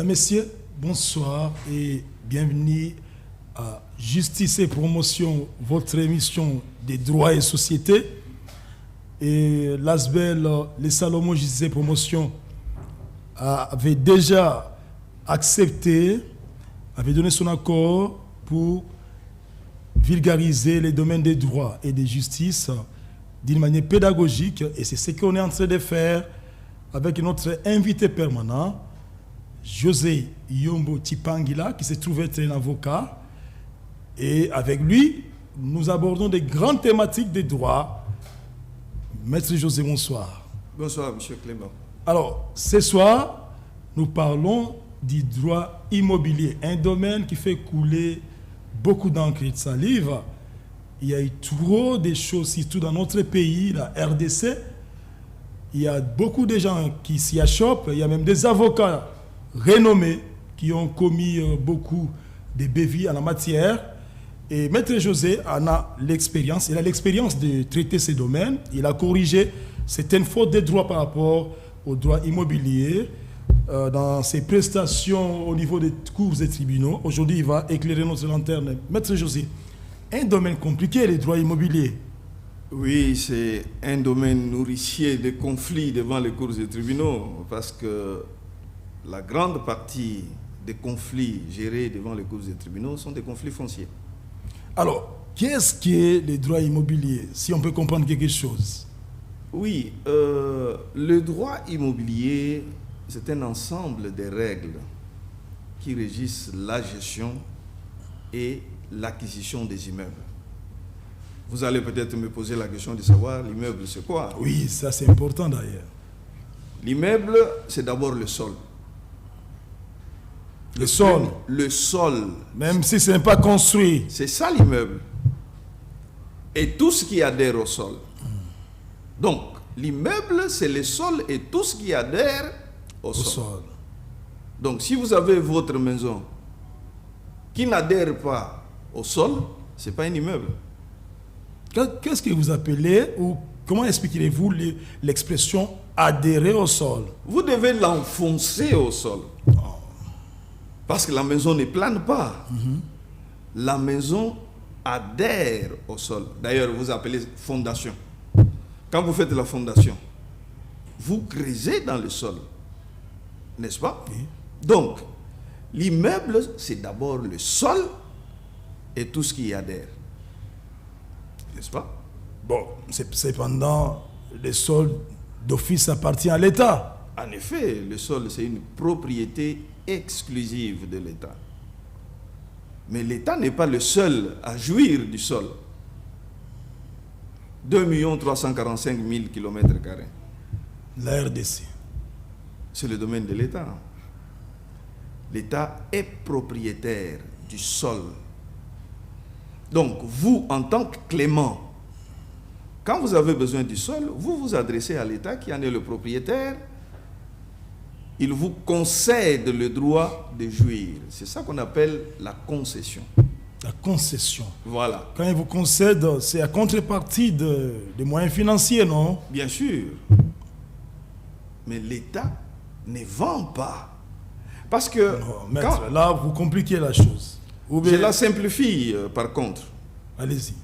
Messieurs, bonsoir et bienvenue à Justice et Promotion, votre émission des droits et sociétés. Et l'ASBEL, les Salomon Justice et Promotion, avait déjà accepté, avait donné son accord pour vulgariser les domaines des droits et des justices d'une manière pédagogique. Et c'est ce qu'on est en train de faire avec notre invité permanent, José Yombo Tipangila, qui se trouve être un avocat. Et avec lui, nous abordons des grandes thématiques des droits. Maître José, bonsoir. Bonsoir, monsieur Clément. Alors, ce soir, nous parlons du droit immobilier, un domaine qui fait couler beaucoup d'encre et de salive. Il y a eu trop de choses, surtout dans notre pays, la RDC. Il y a beaucoup de gens qui s'y achoppent. Il y a même des avocats renommés qui ont commis beaucoup de bévies en la matière. Et Maître José en a l'expérience. Il a l'expérience de traiter ces domaines. Il a corrigé certaines fautes de droit par rapport au droit immobilier dans ses prestations au niveau des cours et tribunaux. Aujourd'hui, il va éclairer notre lanterne. Maître José, un domaine compliqué, les droits immobiliers. Oui, c'est un domaine nourricier de conflits devant les cours et tribunaux, parce que la grande partie des conflits gérés devant les cours et tribunaux sont des conflits fonciers. Alors, qu'est-ce que les droits immobiliers, si on peut comprendre quelque chose? Oui, le droit immobilier, c'est un ensemble de règles qui régissent la gestion et l'acquisition des immeubles. Vous allez peut-être me poser la question de savoir l'immeuble c'est quoi? Oui, ça c'est important d'ailleurs. L'immeuble, c'est d'abord le sol. Le sol. Le sol. Même si ce n'est pas construit. C'est ça l'immeuble. Et tout ce qui adhère au sol. Donc, l'immeuble, c'est le sol et tout ce qui adhère au sol. Donc, si vous avez votre maison qui n'adhère pas au sol, ce n'est pas un immeuble. Qu'est-ce que vous appelez ou comment expliquez-vous l'expression adhérer au sol? Vous devez l'enfoncer au sol. Parce que la maison ne plane pas. La maison adhère au sol. D'ailleurs, vous appelez fondation. Quand vous faites la fondation, vous creusez dans le sol. N'est-ce pas? Oui. Donc, l'immeuble, c'est d'abord le sol et tout ce qui y adhère. N'est-ce pas? Bon, cependant, le sol d'office appartient à l'État. En effet, le sol, c'est une propriété exclusive de l'État. Mais l'État n'est pas le seul à jouir du sol. 2 345 000 km². La RDC. C'est le domaine de l'État. L'État est propriétaire du sol. Donc, vous, en tant que clément, quand vous avez besoin du sol, vous vous adressez à l'État qui en est le propriétaire. Il vous concède le droit de jouir. C'est ça qu'on appelle la concession. La concession. Voilà. Quand il vous concède, c'est à contrepartie des moyens financiers, non? Bien sûr. Mais l'État ne vend pas. Parce que... Non, maître, là, vous compliquez la chose. Je la simplifie, par contre. Allez-y.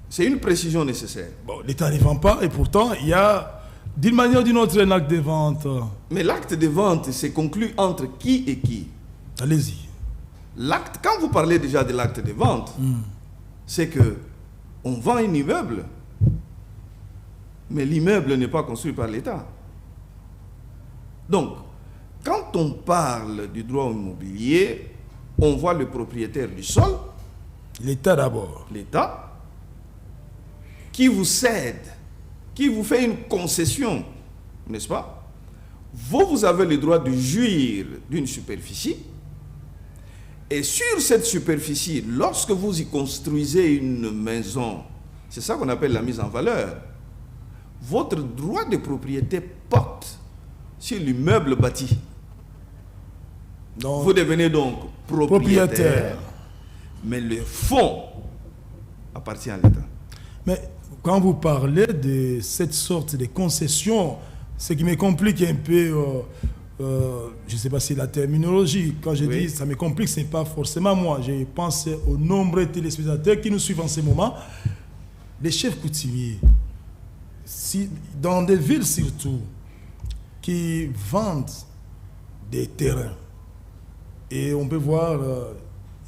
C'est une précision nécessaire. Bon, l'État ne vend pas et pourtant, il y a, d'une manière ou d'une autre, un acte de vente. Mais l'acte de vente, c'est conclu entre qui et qui? Allez-y. L'acte, quand vous parlez déjà de l'acte de vente, c'est que on vend un immeuble, mais l'immeuble n'est pas construit par l'État. Donc, quand on parle du droit immobilier, on voit le propriétaire du sol, L'État d'abord. l'État, qui vous cède, qui vous fait une concession, n'est-ce pas? Vous avez le droit de jouir d'une superficie. Et sur cette superficie, lorsque vous y construisez une maison, c'est ça qu'on appelle la mise en valeur, votre droit de propriété porte sur l'immeuble bâti. Donc, Vous devenez donc propriétaire. propriétaire. Mais le fonds appartient à l'État. Mais quand vous parlez de cette sorte de concession, ce qui me complique un peu je ne sais pas si la terminologie, quand je dis ça me complique, ce n'est pas forcément moi. Je pense aux nombreux téléspectateurs qui nous suivent en ce moment. Les chefs coutumiers, dans des villes surtout, qui vendent des terrains. Et on peut voir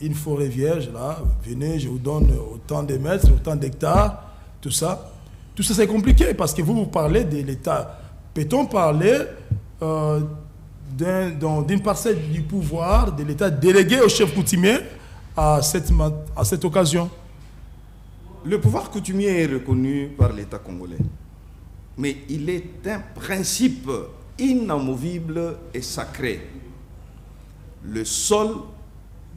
une forêt vierge, là, venez, je vous donne autant de mètres, autant d'hectares, tout ça. Tout ça, c'est compliqué parce que vous parlez de l'État. Peut-on parler d'une parcelle du pouvoir de l'État délégué au chef coutumier à cette occasion? Le pouvoir coutumier est reconnu par l'État congolais. Mais il est un principe inamovible et sacré. Le sol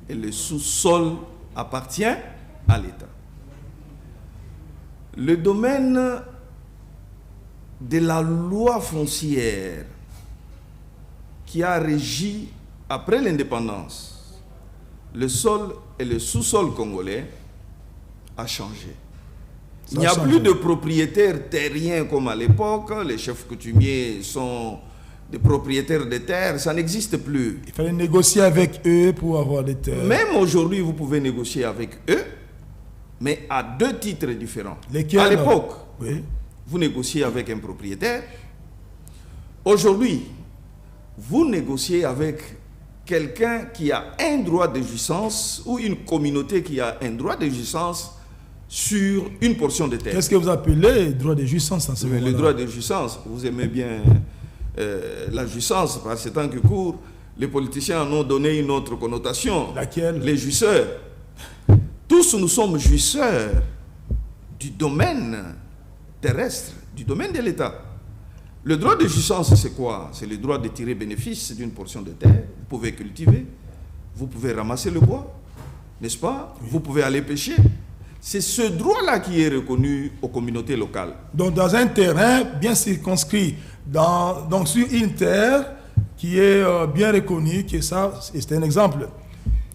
et le sous-sol appartiennent à l'État. Le domaine de la loi foncière qui a régi après l'indépendance le sol et le sous-sol congolais a changé. Il n'y a plus de propriétaires terriens comme à l'époque. Les chefs coutumiers sont des propriétaires de terres. Ça n'existe plus. Il fallait négocier avec eux pour avoir des terres. Même aujourd'hui, vous pouvez négocier avec eux, mais à deux titres différents. Lesquels? À l'époque, oui, vous négociez avec un propriétaire. Aujourd'hui, vous négociez avec quelqu'un qui a un droit de jouissance ou une communauté qui a un droit de jouissance sur une portion de terre. Qu'est-ce que vous appelez droit de jouissance en ce moment-là? Le droit de jouissance, vous aimez bien la jouissance, par ce temps qui court, les politiciens en ont donné une autre connotation. Laquelle? Les jouisseurs. Tous nous sommes jouisseurs du domaine terrestre, du domaine de l'État. Le droit de jouissance, c'est quoi? C'est le droit de tirer bénéfice d'une portion de terre. Vous pouvez cultiver, vous pouvez ramasser le bois, n'est-ce pas? Oui. Vous pouvez aller pêcher. C'est ce droit-là qui est reconnu aux communautés locales. Donc, dans un terrain bien circonscrit, donc sur une terre qui est bien reconnue, qui est ça, c'est un exemple.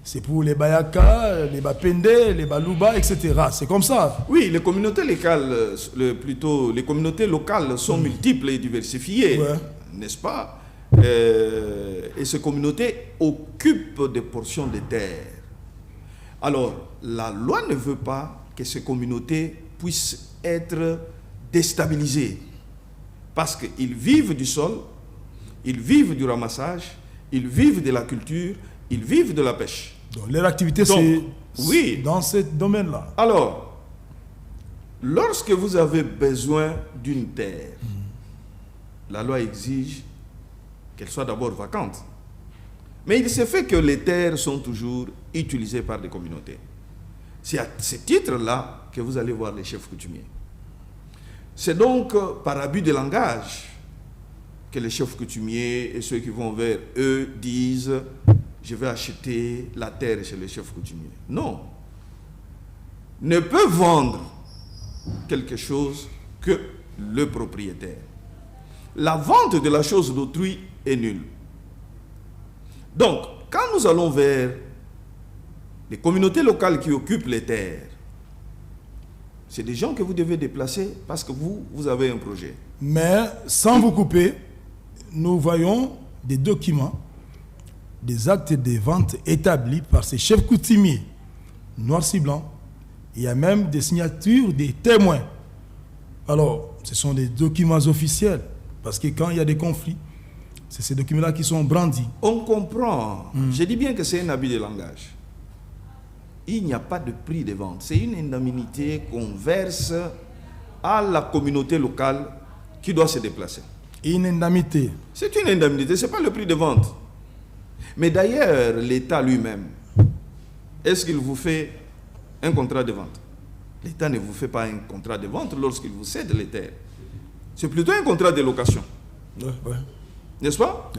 C'est pour les Bayaka, les Bapende, les Baluba, etc. C'est comme ça. Oui, les communautés locales, les communautés locales sont multiples et diversifiées, n'est-ce pas? Et ces communautés occupent des portions de terre. Alors, la loi ne veut pas que ces communautés puissent être déstabilisées. Parce qu'ils vivent du sol, ils vivent du ramassage, ils vivent de la culture, ils vivent de la pêche. Donc, leur activité, c'est dans ce domaine-là. Alors, lorsque vous avez besoin d'une terre, la loi exige qu'elle soit d'abord vacante. Mais il se fait que les terres sont toujours utilisées par des communautés. C'est à ce titre-là que vous allez voir les chefs coutumiers. C'est donc par abus de langage que les chefs coutumiers et ceux qui vont vers eux disent « je vais acheter la terre chez les chefs coutumiers ». Non. Ne peut vendre quelque chose que le propriétaire. La vente de la chose d'autrui est nulle. Donc, quand nous allons vers les communautés locales qui occupent les terres, c'est des gens que vous devez déplacer parce que vous avez un projet. Mais, sans vous couper, nous voyons des documents, des actes de vente établis par ces chefs coutumiers, noir sur blanc. Il y a même des signatures des témoins. Alors, ce sont des documents officiels, parce que quand il y a des conflits, c'est ces documents-là qui sont brandis. On comprend. Je dis bien que c'est un abus de langage. Il n'y a pas de prix de vente. C'est une indemnité qu'on verse à la communauté locale qui doit se déplacer. Une indemnité? C'est une indemnité, ce n'est pas le prix de vente. Mais d'ailleurs, l'État lui-même, est-ce qu'il vous fait un contrat de vente? L'État ne vous fait pas un contrat de vente lorsqu'il vous cède les terres. C'est plutôt un contrat de location. N'est-ce pas?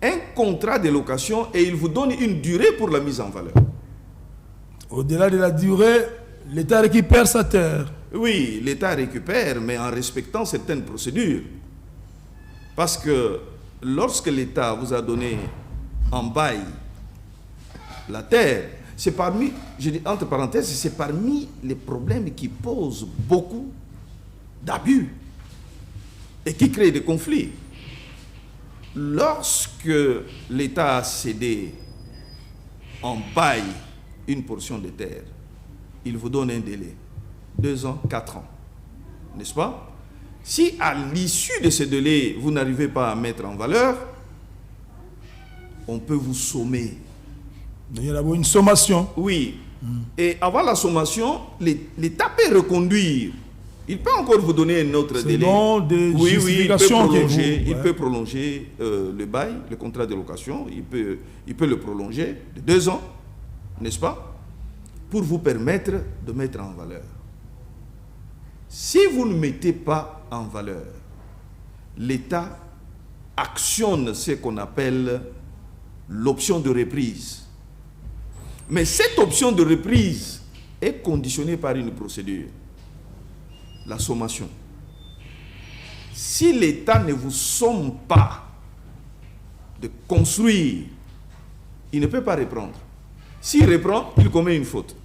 Un contrat de location et il vous donne une durée pour la mise en valeur. Au-delà de la durée, l'État récupère sa terre. Oui, l'État récupère, mais en respectant certaines procédures. Parce que lorsque l'État vous a donné en bail la terre, c'est parmi, je dis entre parenthèses, c'est parmi les problèmes qui posent beaucoup d'abus et qui créent des conflits. lorsque l'État a cédé en bail une portion de terre, il vous donne un délai, 2 ans, 4 ans, n'est-ce pas? Si à l'issue de ce délai, vous n'arrivez pas à mettre en valeur, on peut vous sommer. Il y a d'abord une sommation. Oui. Et avant la sommation, l'État peut reconduire. Il peut encore vous donner un autre délai. Selon des justifications il peut prolonger le bail, le contrat de location. Il peut le prolonger de 2 ans, n'est-ce pas? Pour vous permettre de mettre en valeur. Si vous ne mettez pas en valeur, l'État actionne ce qu'on appelle l'option de reprise. Mais cette option de reprise est conditionnée par une procédure, la sommation. Si l'État ne vous somme pas de construire, il ne peut pas reprendre. S'il reprend, il commet une faute.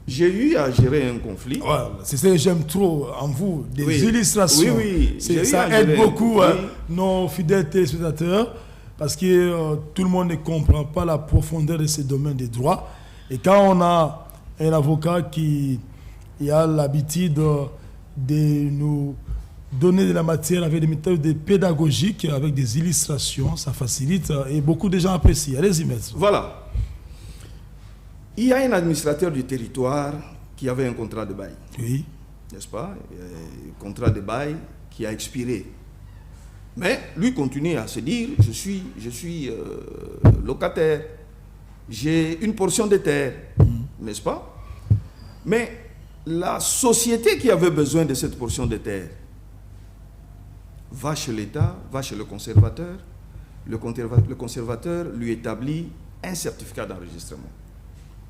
J'ai eu à gérer un conflit. Voilà, c'est ça que j'aime trop en vous, des illustrations. Oui. Ça aide beaucoup nos fidèles téléspectateurs parce que tout le monde ne comprend pas la profondeur de ce domaine des droits. Et quand on a un avocat qui a l'habitude de nous donner de la matière avec des méthodes pédagogiques, avec des illustrations, ça facilite et beaucoup de gens apprécient. Allez-y, maître. Voilà. Il y a un administrateur du territoire qui avait un contrat de bail. Oui. N'est-ce pas? Un contrat de bail qui a expiré. Mais lui continue à se dire, je suis locataire, j'ai une portion de terre, n'est-ce pas? Mais la société qui avait besoin de cette portion de terre va chez l'État, va chez le conservateur. Le conservateur lui établit un certificat d'enregistrement,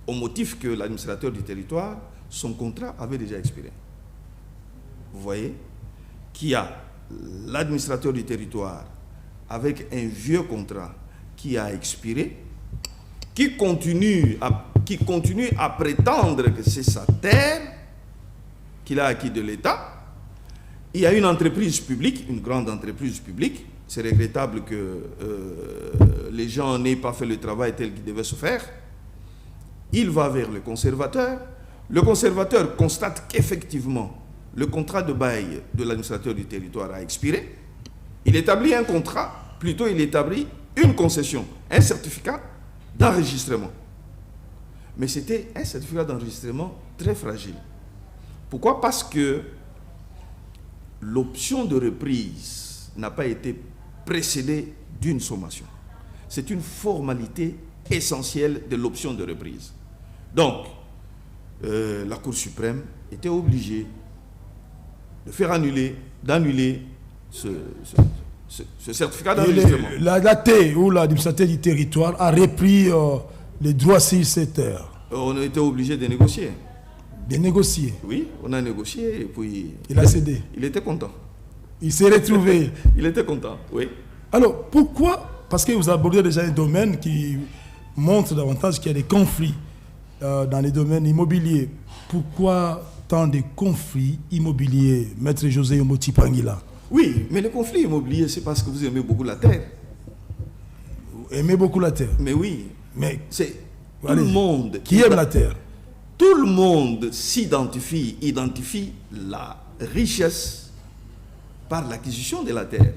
au motif que l'administrateur du territoire, son contrat avait déjà expiré. Vous voyez, qui a l'administrateur du territoire avec un vieux contrat qui a expiré, qui continue à prétendre que c'est sa terre qu'il a acquis de l'État. Il y a une entreprise publique, une grande entreprise publique. C'est regrettable que les gens n'aient pas fait le travail tel qu'il devait se faire. Il va vers le conservateur. Le conservateur constate qu'effectivement, le contrat de bail de l'administrateur du territoire a expiré. Il établit un contrat, plutôt il établit une concession, un certificat d'enregistrement. Mais c'était un certificat d'enregistrement très fragile. Pourquoi? Parce que l'option de reprise n'a pas été précédée d'une sommation. C'est une formalité essentielle de l'option de reprise. Donc, la Cour suprême était obligée de faire d'annuler ce certificat d'enregistrement. La T ou l'administrateur du territoire a repris les droits sur ces terres. On a été obligé de négocier. De négocier? Oui, on a négocié et puis... Il a cédé? Il était content. Il s'est retrouvé? Il était content, oui. Alors, pourquoi? Parce que vous abordez déjà un domaine qui montre davantage qu'il y a des conflits dans les domaines immobiliers. Pourquoi tant de conflits immobiliers, Maître José Omoti Pangila? Oui, mais le conflit immobilier, c'est parce que vous aimez beaucoup la terre. Vous aimez beaucoup la terre? Mais oui. Mais c'est tout le monde qui aime la terre. Tout le monde identifie la richesse par l'acquisition de la terre.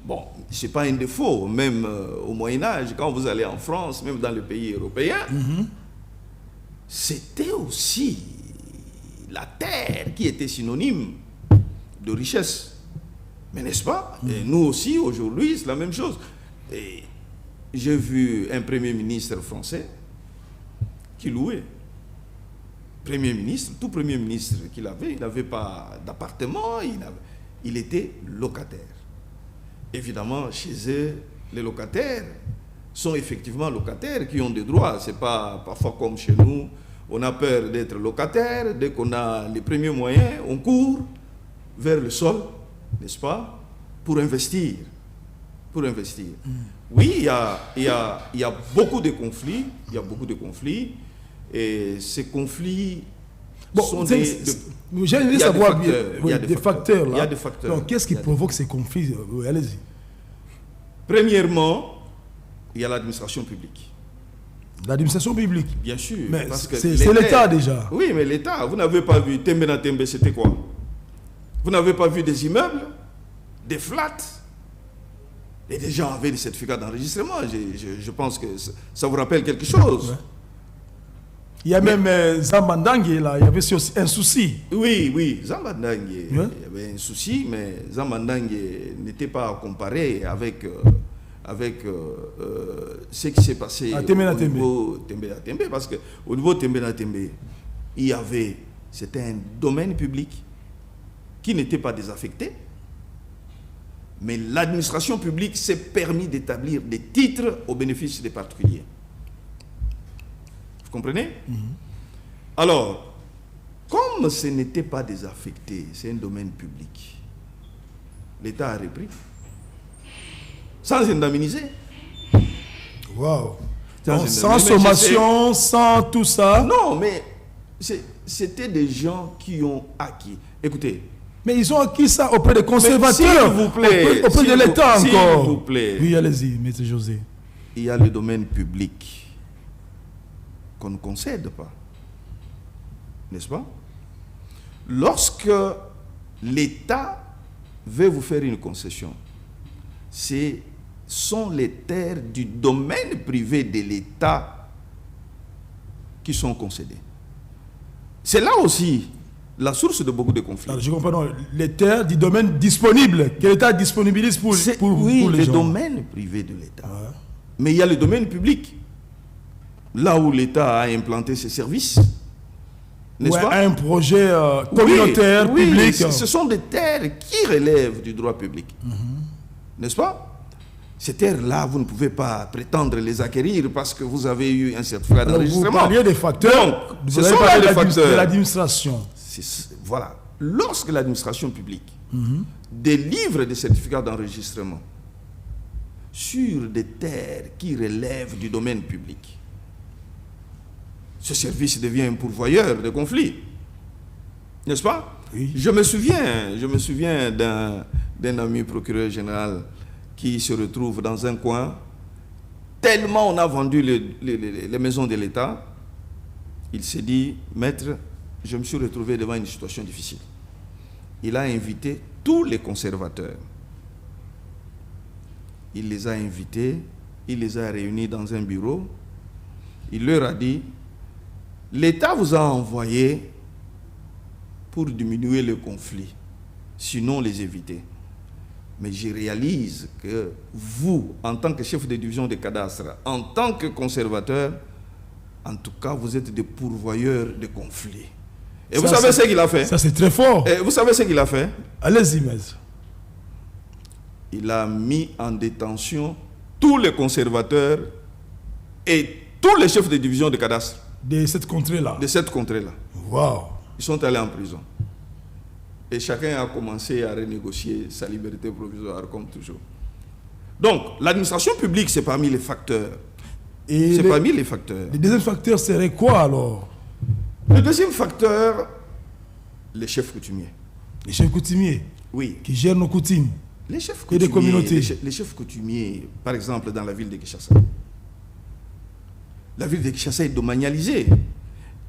Bon, ce n'est pas un défaut, même au Moyen-Âge, quand vous allez en France, même dans les pays européens, c'était aussi la terre qui était synonyme de richesse. Mais n'est-ce pas? Et nous aussi, aujourd'hui, c'est la même chose. Et j'ai vu un Premier ministre français qui louait. Premier ministre, tout Premier ministre qu'il avait, il n'avait pas d'appartement, il était locataire. Évidemment, chez eux, les locataires sont effectivement locataires qui ont des droits. Ce n'est pas parfois comme chez nous. On a peur d'être locataire. Dès qu'on a les premiers moyens, on court vers le sol, n'est-ce pas, pour investir. Pour investir. Oui, il y a beaucoup de conflits. Il y a beaucoup de conflits. Et ces conflits sont j'aimerais savoir des facteurs. Il y a des facteurs. Donc, qu'est-ce qui provoque ces conflits? Allez-y. Premièrement, il y a l'administration publique. L'administration publique. Bien sûr. Mais parce que c'est l'État déjà. Oui, mais l'État, vous n'avez pas vu Tembena Tembe, c'était quoi? Vous n'avez pas vu des immeubles, des flats, et des gens avaient des certificats d'enregistrement. Je pense que ça vous rappelle quelque chose. Ouais. Il y a même Zambandangue, là, il y avait aussi un souci. Oui, Zambandangue, Ouais. il y avait un souci, mais Zambandangue n'était pas comparé avec ce qui s'est passé À Tembena au niveau Tembena Tembe, parce qu'au niveau Tembena Tembe, c'était un domaine public qui n'était pas désaffecté, mais l'administration publique s'est permis d'établir des titres au bénéfice des particuliers. Vous comprenez? Alors, comme ce n'était pas désaffecté, c'est un domaine public, l'État a repris, sans indemniser. Waouh. Sans Sans indemniser. sommation, sans tout ça. Non, mais c'était des gens qui ont acquis. Écoutez, Mais ils ont acquis ça auprès des conservateurs. s'il vous plaît, auprès de l'État s'il encore. vous plaît. Oui, allez-y, M. José. il y a le domaine public qu'on ne concède pas. N'est-ce pas? Lorsque l'État veut vous faire une concession, ce sont les terres du domaine privé de l'État qui sont concédées. C'est là aussi la source de beaucoup de conflits. Alors, je comprends, non, les terres du domaine disponible, que l'État disponibilise pour les le gens. domaine privé de l'État. Ouais. Mais il y a le domaine public. Là où l'État a implanté ses services. N'est-ce Ouais, pas? un projet communautaire, Oui, public. ce sont des terres qui relèvent du droit public. N'est-ce pas? Ces terres-là, vous ne pouvez pas prétendre les acquérir parce que vous avez eu un certificat Alors, vous d'enregistrement. parliez des facteurs. Donc, Vous ce avez sont parlé là les de facteurs. l'administration. Voilà. Lorsque l'administration publique délivre des certificats d'enregistrement sur des terres qui relèvent du domaine public, ce service devient un pourvoyeur de conflits. N'est-ce pas? Oui. Je me souviens d'un ami procureur général qui se retrouve dans un coin. Tellement on a vendu les maisons de l'État, il s'est dit, maître, je me suis retrouvé devant une situation difficile. Il a invité tous les conservateurs. Il les a invités, il les a réunis dans un bureau. Il leur a dit, l'État vous a envoyé pour diminuer le conflit, sinon les éviter. Mais je réalise que vous, en tant que chef de division des cadastres, en tant que conservateur, en tout cas, vous êtes des pourvoyeurs de conflits. Et vous savez ce qu'il a fait? Ça, c'est très fort. Et vous savez ce qu'il a fait? Allez-y, maître. Il a mis en détention tous les conservateurs et tous les chefs de division de cadastre De cette contrée-là. de cette contrée-là. Waouh. Ils sont allés en prison. Et chacun a commencé à renégocier sa liberté provisoire, comme toujours. Donc, l'administration publique, c'est parmi les facteurs. Et C'est parmi les facteurs. le deuxième facteur serait quoi alors? Le deuxième facteur, les chefs coutumiers. Les chefs coutumiers Oui. qui gèrent nos coutumes. Les chefs Et des coutumiers, communautés. les chefs coutumiers, par exemple, dans la ville de Kinshasa. La ville de Kinshasa est domanialisée.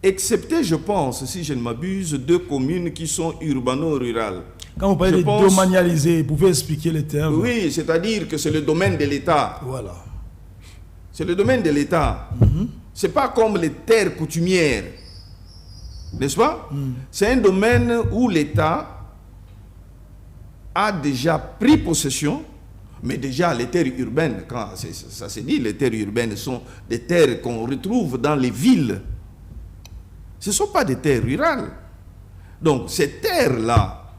Excepté, je pense, si je ne m'abuse, 2 communes qui sont urbano-rurales. Quand vous parlez Je de pense- domanialiser, vous pouvez expliquer les termes? Oui, c'est-à-dire que c'est le domaine de l'État. Voilà. C'est le domaine de l'État. C'est pas comme les terres coutumières. N'est-ce pas? C'est un domaine où l'État a déjà pris possession, mais déjà les terres urbaines, quand ça se dit, les terres urbaines sont des terres qu'on retrouve dans les villes. Ce ne sont pas des terres rurales. Donc ces terres-là,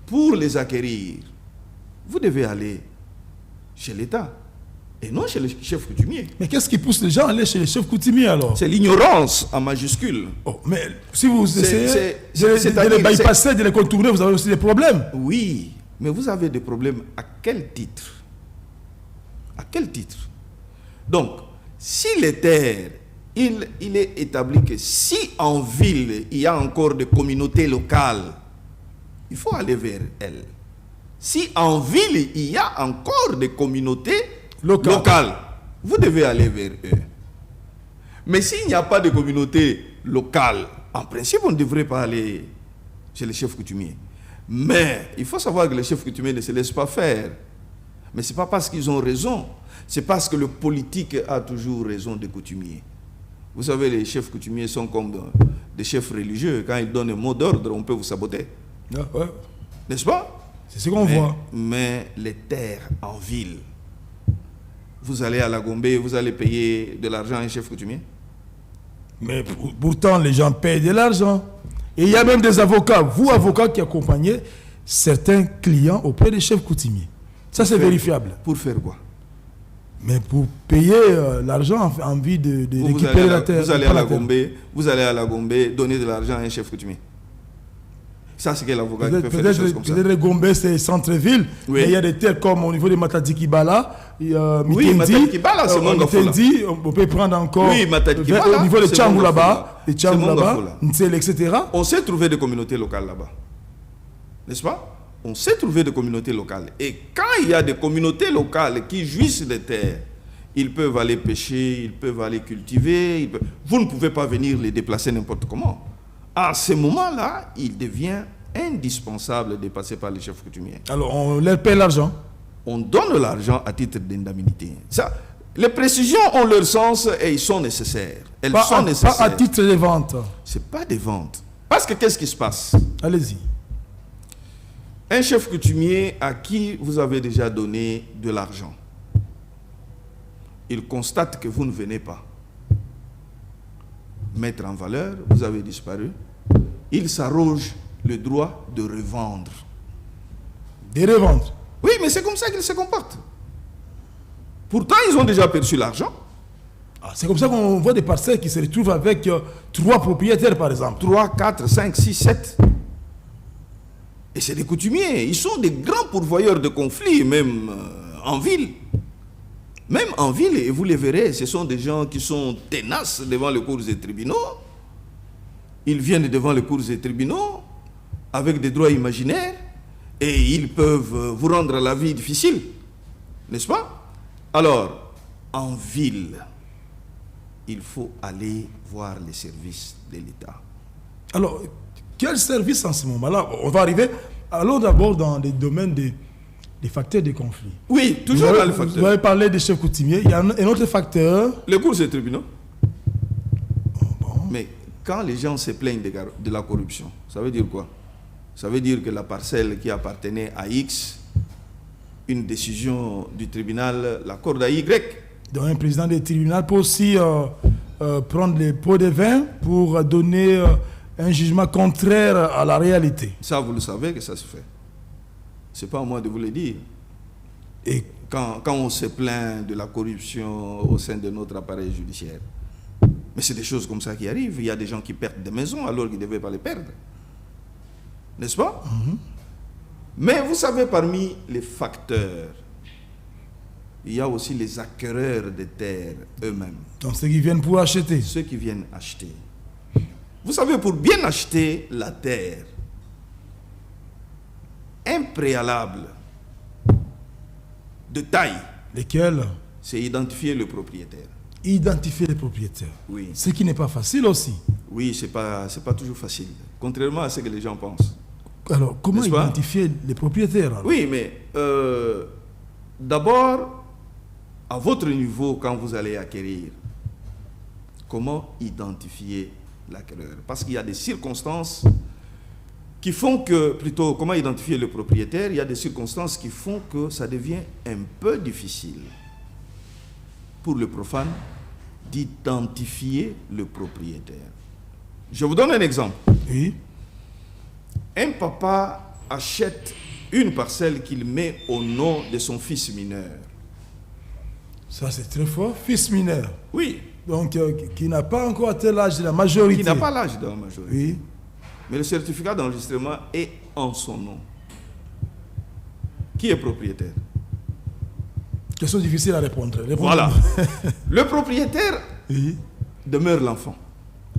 pour les acquérir, vous devez aller chez l'État et non chez le chef coutumier. Mais qu'est-ce qui pousse les gens à aller chez les chefs coutumiers alors? C'est l'ignorance en majuscule. Oh, mais si vous essayez c'est-à-dire- de les bypasser, de les contourner, vous avez aussi des problèmes. Oui, mais vous avez des problèmes à quel titre? À quel titre? Donc, si les terres, il est établi que si en ville, il y a encore des communautés locales, il faut aller vers elles. Si en ville, il y a encore des communautés Locales. locales, vous devez aller vers eux. Mais s'il n'y a pas de communauté locale, en principe, on ne devrait pas aller chez les chefs coutumiers. Mais il faut savoir que les chefs coutumiers ne se laissent pas faire. Mais ce n'est pas parce qu'ils ont raison, c'est parce que le politique a toujours raison des coutumiers. Vous savez, les chefs coutumiers sont comme des chefs religieux. Quand ils donnent un mot d'ordre, on peut vous saboter. Ah, ouais. N'est-ce pas? C'est ce qu'on voit. Mais les terres en ville, vous allez à la Gombe, vous allez payer de l'argent à un chef coutumier? Mais pourtant, les gens payent de l'argent. Et il y a même des avocats, vous avocats qui accompagnez certains clients auprès des chefs coutumiers. Ça, c'est vérifiable. Pour faire quoi? Mais pour payer l'argent en vue de récupérer la terre. Vous allez à la Gombe, donner de l'argent à un chef coutumier. Ça, c'est quel avocat qui peut faire des choses comme ça? Peut-être Gombe, c'est centre-ville, Oui. mais il y a des terres comme au niveau de Matadi Kibala, Oui, Matadi Kibala, c'est Mangafola. On peut prendre encore Oui, Matadi Kibala, au niveau de c'est Tchangou Mangafola. là-bas, les Tchangou C'est là-bas, Mangafola. Ntsel, etc. On sait trouver des communautés locales là-bas. N'est-ce pas? On sait trouver des communautés locales. Et quand il y a des communautés locales qui jouissent des terres, ils peuvent aller pêcher, ils peuvent aller cultiver. Vous ne pouvez pas venir les déplacer n'importe comment. À ce moment-là, il devient indispensable de passer par les chefs coutumiers. Alors, on leur paie l'argent. On donne l'argent à titre d'indemnité. Ça, les précisions ont leur sens et ils sont nécessaires. Elles sont nécessaires. Pas à titre de vente. Ce n'est pas des ventes. Parce que qu'est-ce qui se passe? Allez-y. Un chef coutumier à qui vous avez déjà donné de l'argent, il constate que vous ne venez pas mettre en valeur, vous avez disparu, il s'arroge le droit de revendre. Des reventes. Oui, mais c'est comme ça qu'ils se comportent. Pourtant, ils ont déjà perçu l'argent. Ah, c'est comme ça qu'on voit des parcelles qui se retrouvent avec 3 propriétaires, par exemple. 3, 4, 5, 6, 7. Et c'est des coutumiers. Ils sont des grands pourvoyeurs de conflits, même en ville. Même en ville, et vous les verrez, ce sont des gens qui sont tenaces devant les cours et tribunaux. Ils viennent devant les cours et tribunaux avec des droits imaginaires et ils peuvent vous rendre la vie difficile. N'est-ce pas? Alors, en ville, il faut aller voir les services de l'État. Alors, quel service en ce moment-là? On va arriver. Allons d'abord dans les domaines des facteurs de conflit. Oui, toujours dans les facteurs. Vous avez parlé des chefs coutumiers. Il y a un autre facteur. Les cours et tribunaux. Oh, bon. Mais quand les gens se plaignent de la corruption, ça veut dire quoi? Ça veut dire que la parcelle qui appartenait à X, une décision du tribunal l'accorde à Y. Donc un président des tribunaux peut aussi prendre les pots de vin pour donner un jugement contraire à la réalité. Ça, vous le savez que ça se fait. Ce n'est pas à moi de vous le dire. Et Quand on se plaint de la corruption au sein de notre appareil judiciaire. Mais c'est des choses comme ça qui arrivent. Il y a des gens qui perdent des maisons alors qu'ils ne devaient pas les perdre. N'est-ce pas? Mais vous savez, parmi les facteurs, il y a aussi les acquéreurs de terres eux-mêmes. donc ceux qui viennent pour acheter. Ceux qui viennent acheter. Vous savez, pour bien acheter la terre, un préalable de taille, Lesquels c'est identifier le propriétaire. identifier les propriétaires. Oui, Ce qui n'est pas facile aussi. oui, c'est pas toujours facile. Contrairement à ce que les gens pensent. Alors, comment N'est-ce pas? identifier les propriétaires alors? Oui, mais d'abord, à votre niveau, quand vous allez acquérir, comment identifier l'acquéreur? Parce qu'il y a des circonstances qui font que, plutôt, comment identifier le propriétaire? Il y a des circonstances qui font que ça devient un peu difficile pour le profane d'identifier le propriétaire. Je vous donne un exemple. Oui. Un papa achète une parcelle qu'il met au nom de son fils mineur. Ça, c'est très fort. Fils mineur. Oui, Donc, qui n'a pas encore atteint l'âge de la majorité. qui n'a pas l'âge de la majorité. Oui. Mais le certificat d'enregistrement est en son nom. Qui est propriétaire? Question difficile à répondre. Voilà. Le propriétaire Oui. demeure l'enfant.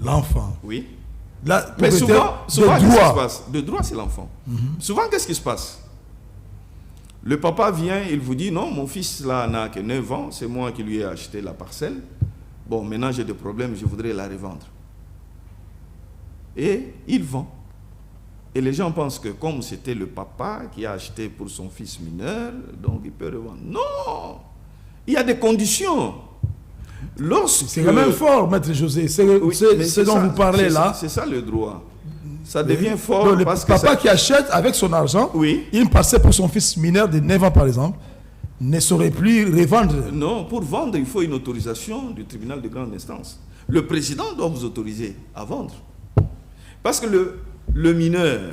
L'enfant. Oui. La Mais propriétaire souvent de qu'est-ce qui se droit. passe? De droit, c'est l'enfant. Souvent, qu'est-ce qui se passe? Le papa vient, il vous dit, non, mon fils là n'a que 9 ans, c'est moi qui lui ai acheté la parcelle. Bon, maintenant j'ai des problèmes, je voudrais la revendre. Et il vend. Et les gens pensent que comme c'était le papa qui a acheté pour son fils mineur, donc il peut revendre. Non! Il y a des conditions. C'est quand même fort, Maître José. C'est ce dont vous parlez là. C'est ça le droit. Ça devient fort. Donc, le papa qui achète avec son argent, une parcelle pour son fils mineur de 9 ans par exemple, ne saurait plus revendre. Non, pour vendre, il faut une autorisation du tribunal de grande instance. Le président doit vous autoriser à vendre. Parce que le mineur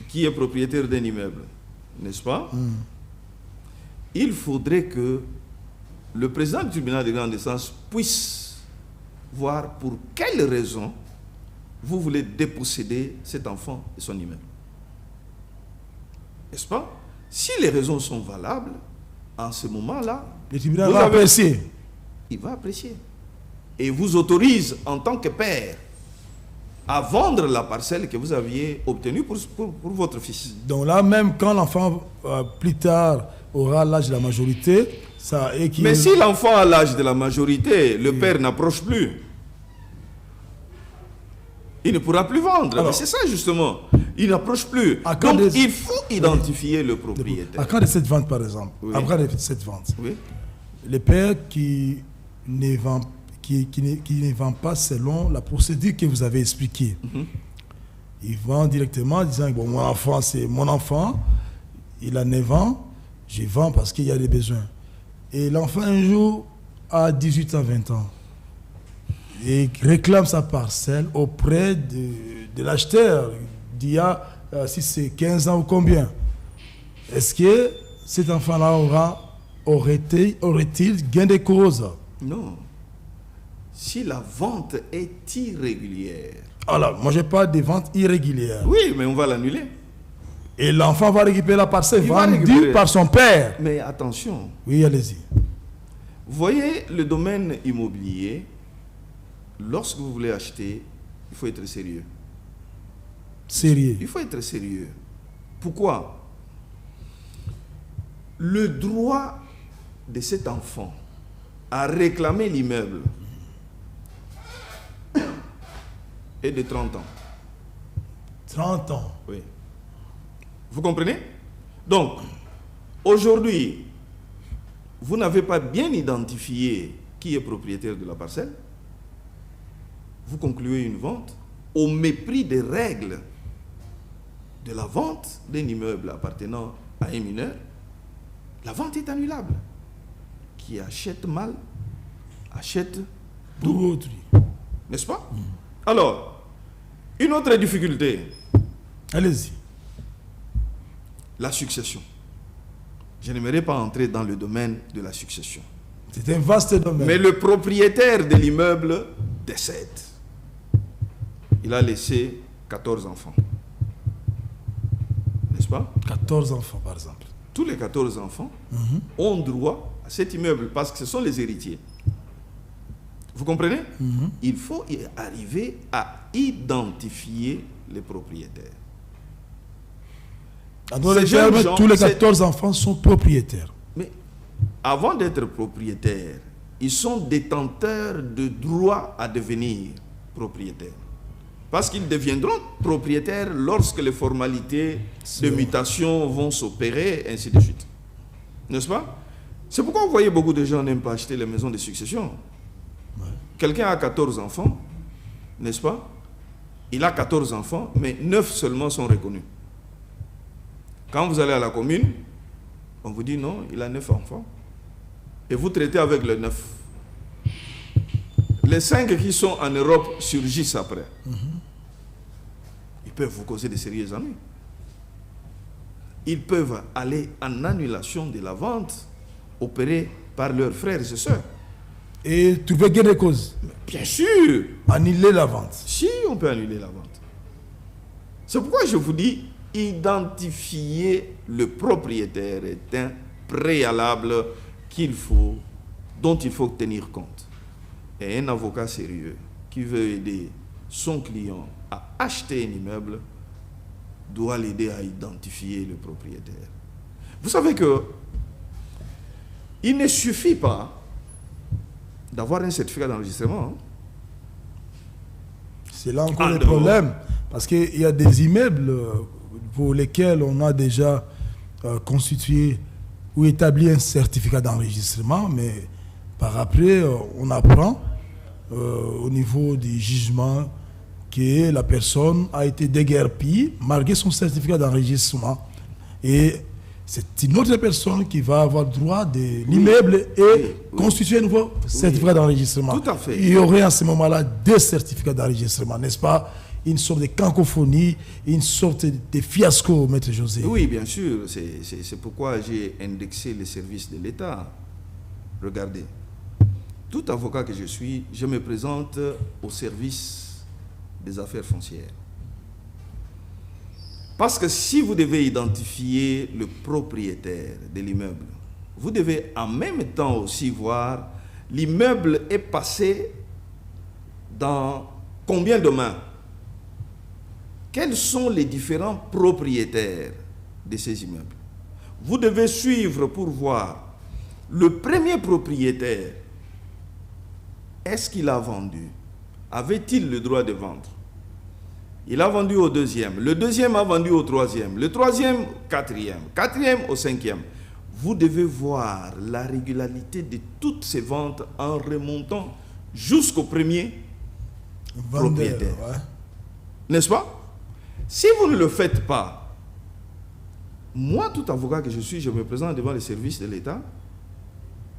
qui est propriétaire d'un immeuble, n'est-ce pas? Il faudrait que le président du tribunal de grande instance puisse voir pour quelles raisons vous voulez déposséder cet enfant de son immeuble. N'est-ce pas? Si les raisons sont valables, en ce moment-là, le tribunal va apprécier. Il va apprécier. Et vous autorise en tant que père à vendre la parcelle que vous aviez obtenue pour votre fils. Donc là, même quand l'enfant, plus tard, aura l'âge de la majorité, ça équivaut... Mais si l'enfant a l'âge de la majorité, le père n'approche plus. Il ne pourra plus vendre. C'est ça justement. Il n'approche plus. Donc il faut identifier le propriétaire. À quand de cette vente, par exemple, après cette vente, le père qui ne vend pas selon la procédure que vous avez expliquée. Il vend directement en disant, bon, mon enfant, c'est mon enfant, il a 9 ans, je vends parce qu'il y a des besoins. Et l'enfant, un jour, a 18 ans, 20 ans, et réclame sa parcelle auprès de l'acheteur d'il y a, si c'est 15 ans ou combien. Est-ce que cet enfant-là aurait-il gain de cause? Non. Si la vente est irrégulière. Alors, moi je parle des ventes irrégulières. Oui, mais on va l'annuler. Et l'enfant va récupérer la parcelle vendue par son père. Mais attention. Oui, allez-y. Vous voyez, le domaine immobilier, lorsque vous voulez acheter, il faut être sérieux. Sérieux. Il faut être sérieux. Pourquoi? Le droit de cet enfant à réclamer l'immeuble est de 30 ans. 30 ans? Oui. Vous comprenez? Donc, aujourd'hui, vous n'avez pas bien identifié qui est propriétaire de la parcelle. Vous concluez une vente au mépris des règles de la vente d'un immeuble appartenant à un mineur. La vente est annulable. Qui achète mal, achète tout. N'est-ce pas? Alors, une autre difficulté. Allez-y. La succession. Je n'aimerais pas entrer dans le domaine de la succession. C'est un vaste domaine. Mais le propriétaire de l'immeuble décède. Il a laissé 14 enfants. N'est-ce pas? 14 enfants, par exemple. Tous les 14 enfants ont droit à cet immeuble parce que ce sont les héritiers. Vous comprenez? Il faut y arriver à identifier les propriétaires. Dans les termes, tous les 14 enfants sont propriétaires. Mais avant d'être propriétaires, ils sont détenteurs de droit à devenir propriétaires. Parce qu'ils deviendront propriétaires lorsque les formalités de mutation vont s'opérer, ainsi de suite. N'est-ce pas? C'est pourquoi vous voyez beaucoup de gens n'aiment pas acheter les maisons de succession. Quelqu'un a 14 enfants, n'est-ce pas? Il a 14 enfants, mais 9 seulement sont reconnus. Quand vous allez à la commune, on vous dit non, il a 9 enfants. Et vous traitez avec les 9. Les 5 qui sont en Europe surgissent après. Ils peuvent vous causer de sérieux ennuis. Ils peuvent aller en annulation de la vente opérée par leurs frères et sœurs. Et trouver gain de cause. Bien sûr. Annuler la vente. Si, on peut annuler la vente. C'est pourquoi je vous dis, identifier le propriétaire est un préalable dont il faut tenir compte. Et un avocat sérieux qui veut aider son client à acheter un immeuble doit l'aider à identifier le propriétaire. Vous savez que il ne suffit pas d'avoir un certificat d'enregistrement. Hein. C'est là encore le problème. Parce qu'il y a des immeubles pour lesquels on a déjà constitué ou établi un certificat d'enregistrement, mais par après, on apprend au niveau du jugement que la personne a été déguerpie malgré son certificat d'enregistrement. Et c'est une autre personne qui va avoir droit de l'immeuble et constituer un nouveau certificat d'enregistrement. Tout à fait. Il y aurait à ce moment-là deux certificats d'enregistrement, n'est-ce pas? Une sorte de cacophonie, une sorte de fiasco, Maître José. Oui, bien sûr. C'est pourquoi j'ai indexé les services de l'État. Regardez. Tout avocat que je suis, je me présente au service des affaires foncières. Parce que si vous devez identifier le propriétaire de l'immeuble, vous devez en même temps aussi voir l'immeuble est passé dans combien de mains? Quels sont les différents propriétaires de ces immeubles? Vous devez suivre pour voir le premier propriétaire. Est-ce qu'il a vendu? Avait-il le droit de vendre? Il a vendu au deuxième. Le deuxième a vendu au troisième. Le troisième, quatrième. Quatrième au cinquième. Vous devez voir la régularité de toutes ces ventes en remontant jusqu'au premier propriétaire. Ouais. N'est-ce pas? Si vous ne le faites pas, moi, tout avocat que je suis, je me présente devant les services de l'État,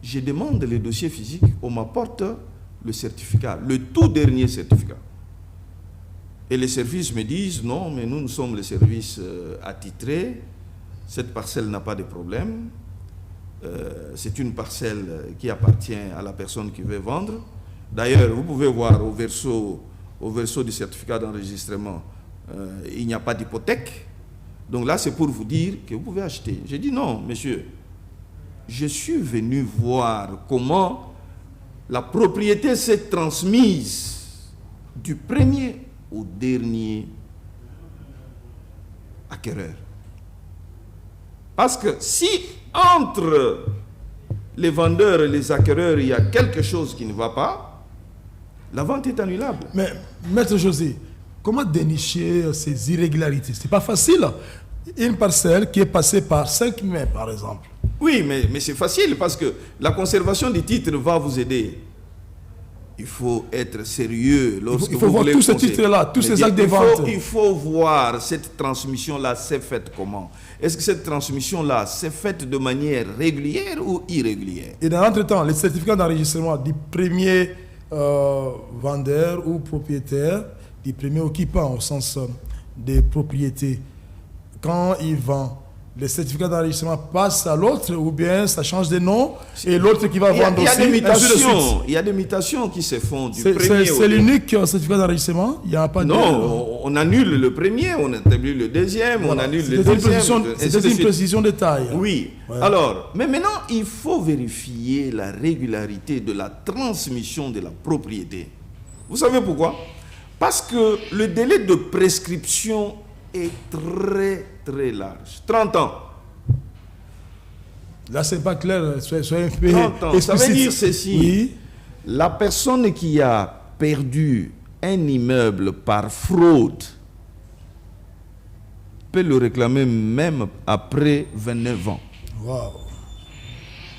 je demande les dossiers physiques, on m'apporte le certificat, le tout dernier certificat. Et les services me disent, non, mais nous sommes les services attitrés, cette parcelle n'a pas de problème, c'est une parcelle qui appartient à la personne qui veut vendre. D'ailleurs, vous pouvez voir au verso du certificat d'enregistrement, il n'y a pas d'hypothèque. Donc là, c'est pour vous dire que vous pouvez acheter. J'ai dit, non, monsieur, je suis venu voir comment la propriété s'est transmise du premier au dernier acquéreur. Parce que si entre les vendeurs et les acquéreurs, il y a quelque chose qui ne va pas, la vente est annulable. Mais, Maître José, comment dénicher ces irrégularités? C'est pas facile. Une parcelle qui est passée par 5 mains, par exemple. Oui, mais c'est facile parce que la conservation des titres va vous aider. Il faut être sérieux lorsque il faut voir tous ces titres-là, tous ces actes de vente. Il faut voir cette transmission-là, c'est faite comment? Est-ce que cette transmission-là, c'est faite de manière régulière ou irrégulière? Et dans l'entretemps, les certificats d'enregistrement du premier vendeur ou propriétaire, du premier occupant au sens des propriétés, quand il vend, les certificats d'enregistrement passent à l'autre ou bien ça change de nom et l'autre qui va vendre aussi. Il y a des mutations qui se font du premier au deuxième. C'est l'unique certificat d'enregistrement? Il n'y a pas de... Non, on annule le premier, on établit le deuxième, voilà. On annule le deuxième. C'est une précision de taille. Oui. Ouais. Alors, mais maintenant, il faut vérifier la régularité de la transmission de la propriété. Vous savez pourquoi? Parce que le délai de prescription est très très large. 30 ans. Là, c'est pas clair. Soyez un peu 30 ans. Ça veut dire ceci. Oui. La personne qui a perdu un immeuble par fraude peut le réclamer même après 29 ans. Wow.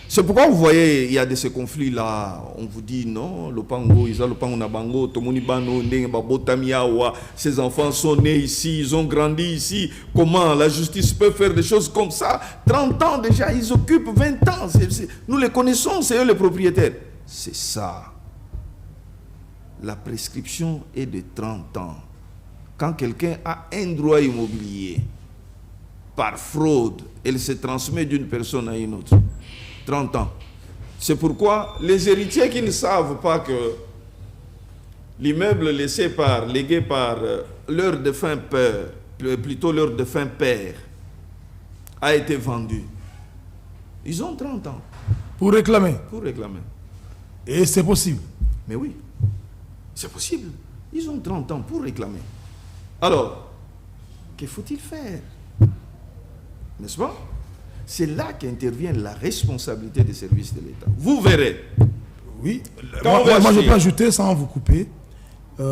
C'est pourquoi vous voyez, il y a de ces conflits-là. On vous dit non, le pango, ils ont le pango nabango, tomoni bano, ces enfants sont nés ici, ils ont grandi ici. Comment la justice peut faire des choses comme ça? 30 ans déjà, ils occupent 20 ans. Nous les connaissons, c'est eux les propriétaires. C'est ça. La prescription est de 30 ans. Quand quelqu'un a un droit immobilier, par fraude, elle se transmet d'une personne à une autre. 30 ans. C'est pourquoi les héritiers qui ne savent pas que l'immeuble légué par leur défunt père, plutôt leur défunt père, a été vendu, ils ont 30 ans. Pour réclamer. Pour réclamer. Et c'est possible. Mais oui, c'est possible. Ils ont 30 ans pour réclamer. Alors, que faut-il faire? N'est-ce pas? c'est là qu'intervient la responsabilité des services de l'État. Vous verrez. Oui, Quand moi je peux ajouter, sans vous couper,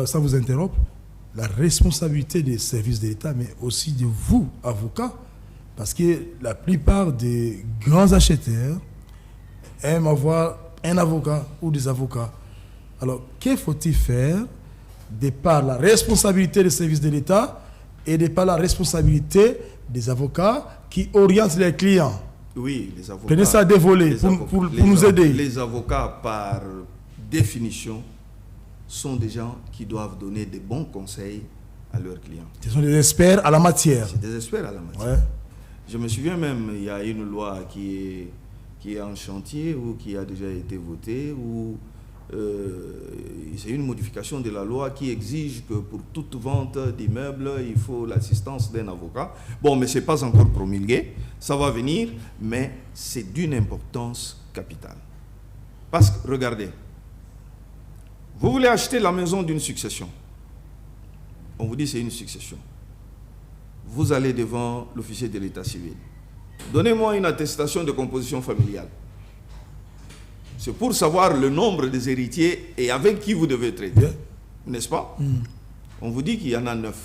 sans vous interrompre, la responsabilité des services de l'État, mais aussi de vous, avocats, parce que la plupart des grands acheteurs aiment avoir un avocat ou des avocats. Alors, que faut-il faire de par la responsabilité des services de l'État et de par la responsabilité des avocats qui orientent les clients? Oui, les avocats. Prenez ça à dévoiler pour nous aider. Les avocats, par définition, sont des gens qui doivent donner des bons conseils à leurs clients. Ce sont des experts à la matière. C'est des experts à la matière. Ouais. Je me souviens même, il y a une loi qui est en chantier ou qui a déjà été votée, ou c'est une modification de la loi qui exige que pour toute vente d'immeubles, il faut l'assistance d'un avocat. Bon, mais ce n'est pas encore promulgué, ça va venir, mais c'est d'une importance capitale. Parce que, regardez, vous voulez acheter la maison d'une succession. On vous dit c'est une succession. Vous allez devant l'officier de l'état civil. Donnez-moi une attestation de composition familiale. C'est pour savoir le nombre des héritiers et avec qui vous devez traiter. N'est-ce pas? On vous dit qu'il y en a 9.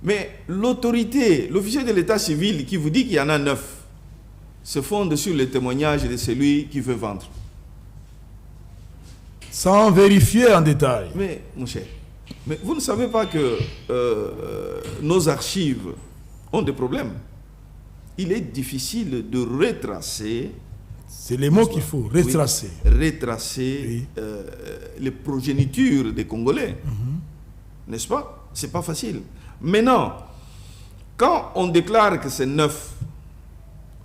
Mais l'autorité, l'officier de l'état civil qui vous dit qu'il y en a 9, se fonde sur le témoignage de celui qui veut vendre. Sans vérifier en détail. Mais, mon cher, mais vous ne savez pas que nos archives ont des problèmes. Il est difficile de retracer. C'est les mots qu'il faut, retracer. Oui, retracer les progénitures des Congolais. N'est-ce pas? C'est pas facile. Maintenant, quand on déclare que c'est 9,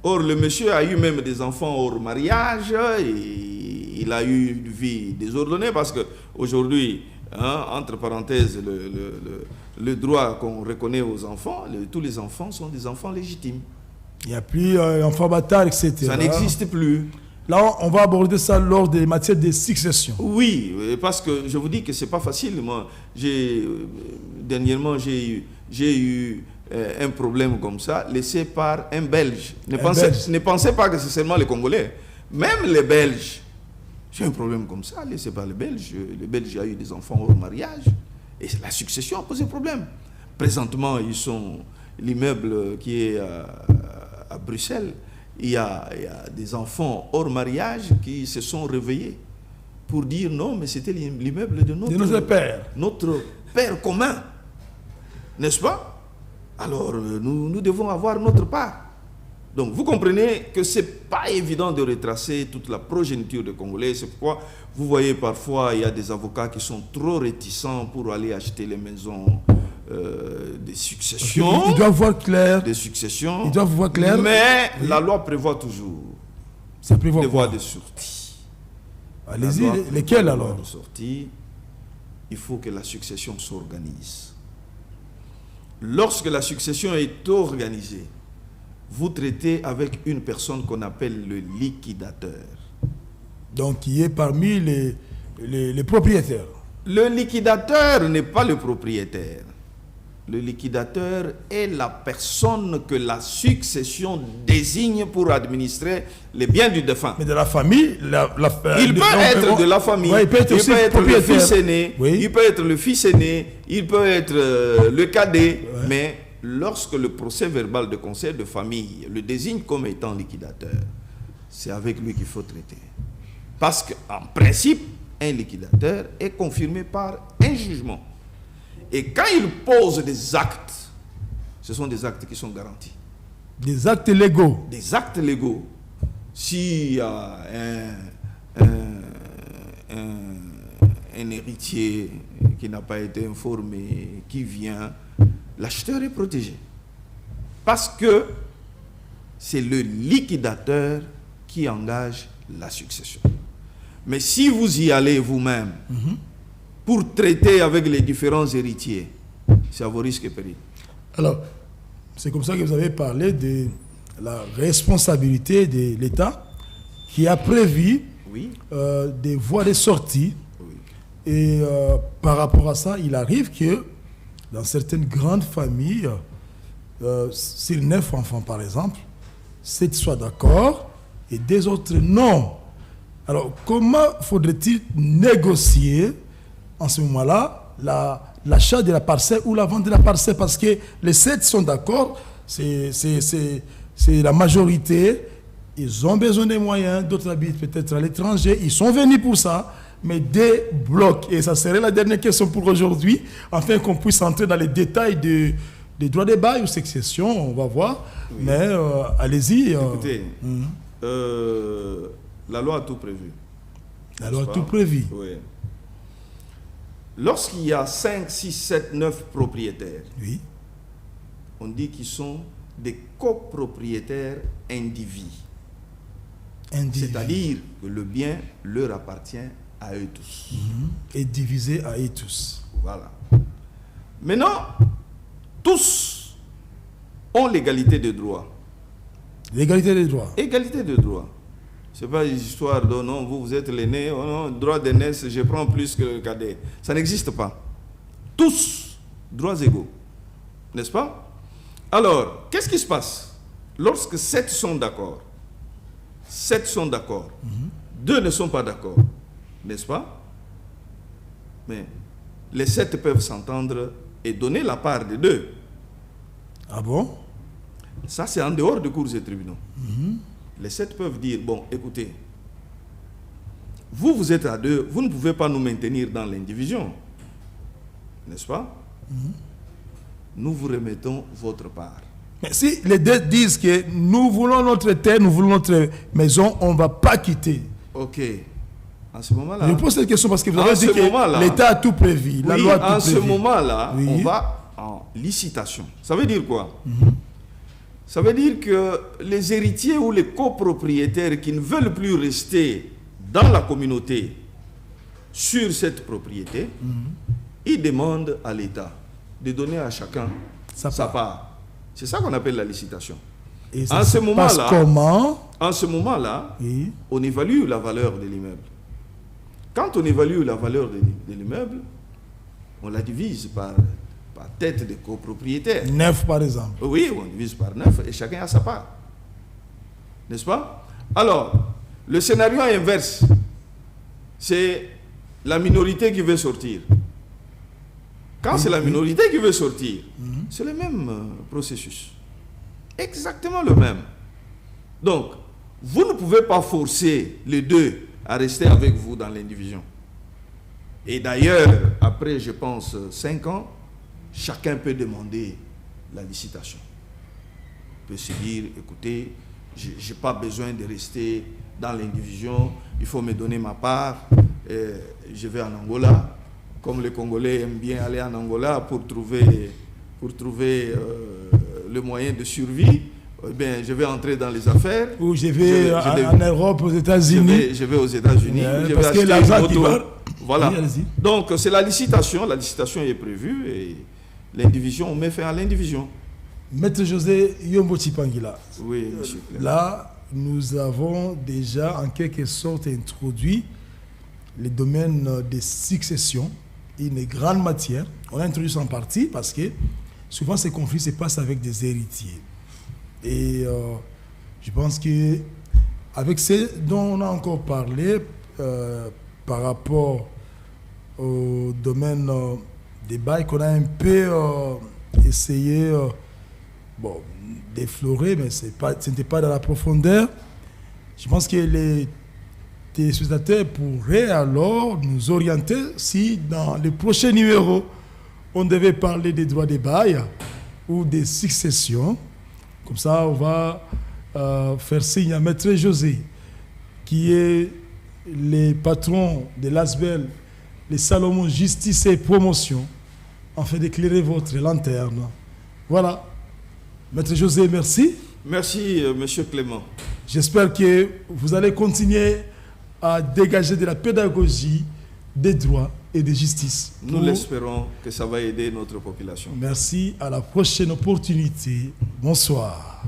or le monsieur a eu même des enfants hors mariage, et il a eu une vie désordonnée, parce qu'aujourd'hui, entre parenthèses, le droit qu'on reconnaît aux enfants, tous les enfants sont des enfants légitimes. Il n'y a plus enfant bâtard, etc. Ça n'existe plus. Là, on va aborder ça lors des matières de succession. Oui, parce que je vous dis que ce n'est pas facile. Moi, dernièrement, j'ai eu un problème comme ça, laissé par un Belge. Ne pensez pas que c'est seulement les Congolais. Même les Belges. J'ai un problème comme ça, laissé par les Belges. Les Belges ont eu des enfants hors mariage. Et la succession a posé problème. Présentement, ils sont l'immeuble qui est à Bruxelles. Il y a des enfants hors mariage qui se sont réveillés pour dire non, mais c'était l'immeuble de notre père. Notre père commun. N'est-ce pas? Alors, nous devons avoir notre part. Donc, vous comprenez que ce n'est pas évident de retracer toute la progéniture des Congolais. C'est pourquoi vous voyez parfois, il y a des avocats qui sont trop réticents pour aller acheter les maisons des successions. Ils doivent voir clair. Des successions. Ils doivent voir clair. Mais la loi prévoit toujours des voies de sortie. Allez-y, lesquelles alors? De sortie, il faut que la succession s'organise. Lorsque la succession est organisée, vous traitez avec une personne qu'on appelle le liquidateur. Donc, qui est parmi les propriétaires. Le liquidateur n'est pas le propriétaire. Le liquidateur est la personne que la succession désigne pour administrer les biens du défunt. Mais de la famille, il peut être de la famille, ouais, il peut être le fils aîné, il peut être le fils aîné, il peut être le cadet, mais lorsque le procès verbal de conseil de famille le désigne comme étant liquidateur, c'est avec lui qu'il faut traiter. Parce qu'en principe, un liquidateur est confirmé par un jugement. Et quand il pose des actes, ce sont des actes qui sont garantis. Des actes légaux. Des actes légaux. S'il y a un héritier qui n'a pas été informé, qui vient, l'acheteur est protégé. Parce que c'est le liquidateur qui engage la succession. Mais si vous y allez vous-même, pour traiter avec les différents héritiers, c'est à vos risques et périls. Alors, c'est comme ça que vous avez parlé de la responsabilité de l'État qui a prévu des voies de sortie. Et par rapport à ça, il arrive que dans certaines grandes familles, sur 9 enfants par exemple, 7 soient d'accord et 2 autres non. Alors, comment faudrait-il négocier en ce moment-là l'achat de la parcelle ou la vente de la parcelle? Parce que les 7 sont d'accord, c'est la majorité. Ils ont besoin des moyens, d'autres habitent peut-être à l'étranger, ils sont venus pour ça, mais des blocs. Et ça serait la dernière question pour aujourd'hui, afin qu'on puisse entrer dans les détails des droits de bail ou succession, on va voir. Oui. Mais allez-y. Écoutez, la loi a tout prévu. La loi a tout prévu. Oui. Lorsqu'il y a 5, 6, 7, 9 propriétaires, oui, on dit qu'ils sont des copropriétaires indivis. C'est-à-dire que le bien leur appartient à eux tous. Et divisé à eux tous. Voilà. Maintenant, tous ont l'égalité de droit. L'égalité des droits. Égalité de droit. Ce n'est pas une histoire de non, vous êtes l'aîné, oh non, droit d'aînesse, je prends plus que le cadet. Ça n'existe pas. Tous, droits égaux. N'est-ce pas? Alors, qu'est-ce qui se passe? Lorsque 7 sont d'accord, 7 sont d'accord, 2 ne sont pas d'accord, n'est-ce pas? Mais les 7 peuvent s'entendre et donner la part des 2. Ah bon? Ça, c'est en dehors des cours et tribunaux. Les 7 peuvent dire, bon, écoutez, vous êtes à 2, vous ne pouvez pas nous maintenir dans l'indivision, n'est-ce pas? Nous vous remettons votre part. Mais si les 2 disent que nous voulons notre terre, nous voulons notre maison, on ne va pas quitter. Ok. En ce moment-là... Je pose cette question parce que vous avez dit que l'État a tout prévu. La loi a tout prévu. En ce moment-là, on va en licitation. Ça veut dire quoi? Ça veut dire que les héritiers ou les copropriétaires qui ne veulent plus rester dans la communauté sur cette propriété, ils demandent à l'État de donner à chacun sa part. C'est ça qu'on appelle la licitation. Et ça se passe comment? En ce moment-là, on évalue la valeur de l'immeuble. Quand on évalue la valeur de l'immeuble, on la divise par tête de copropriétaire. 9 par exemple. Oui, on divise par 9 et chacun a sa part. N'est-ce pas? Alors, le scénario inverse, c'est la minorité qui veut sortir. Quand c'est la minorité qui veut sortir, c'est le même processus. Exactement le même. Donc, vous ne pouvez pas forcer les 2 à rester avec vous dans l'indivision. Et d'ailleurs, après, je pense, 5 ans, chacun peut demander la licitation. Il peut se dire, écoutez, je n'ai pas besoin de rester dans l'indivision, il faut me donner ma part, je vais en Angola. Comme les Congolais aiment bien aller en Angola pour trouver le moyen de survie, je vais entrer dans les affaires. Ou je vais en Europe, aux États-Unis. Je vais aux États-Unis. Je vais acheter une moto. Voilà. Oui, donc, c'est la licitation. La licitation est prévue et l'indivision, on met fin à l'indivision. Maître José Yombo Chipangila. Oui, monsieur. Là, nous avons déjà en quelque sorte introduit les domaines des successions, une grande matière. On a introduit ça en partie parce que souvent ces conflits se passent avec des héritiers. Et je pense que avec ce dont on a encore parlé par rapport au domaine des bails qu'on a un peu essayé d'effleurer, mais ce n'était pas dans la profondeur. Je pense que les téléspectateurs pourraient alors nous orienter si dans le prochain numéro, on devait parler des droits des bails ou des successions. Comme ça, on va faire signe à Maître José, qui est le patron de l'ASBEL, les Salomon Justice et Promotion, afin d'éclairer votre lanterne. Voilà. Maître José, merci. Merci, Monsieur Clément. J'espère que vous allez continuer à dégager de la pédagogie, des droits et de justice. Nous l'espérons que ça va aider notre population. Merci, à la prochaine opportunité. Bonsoir.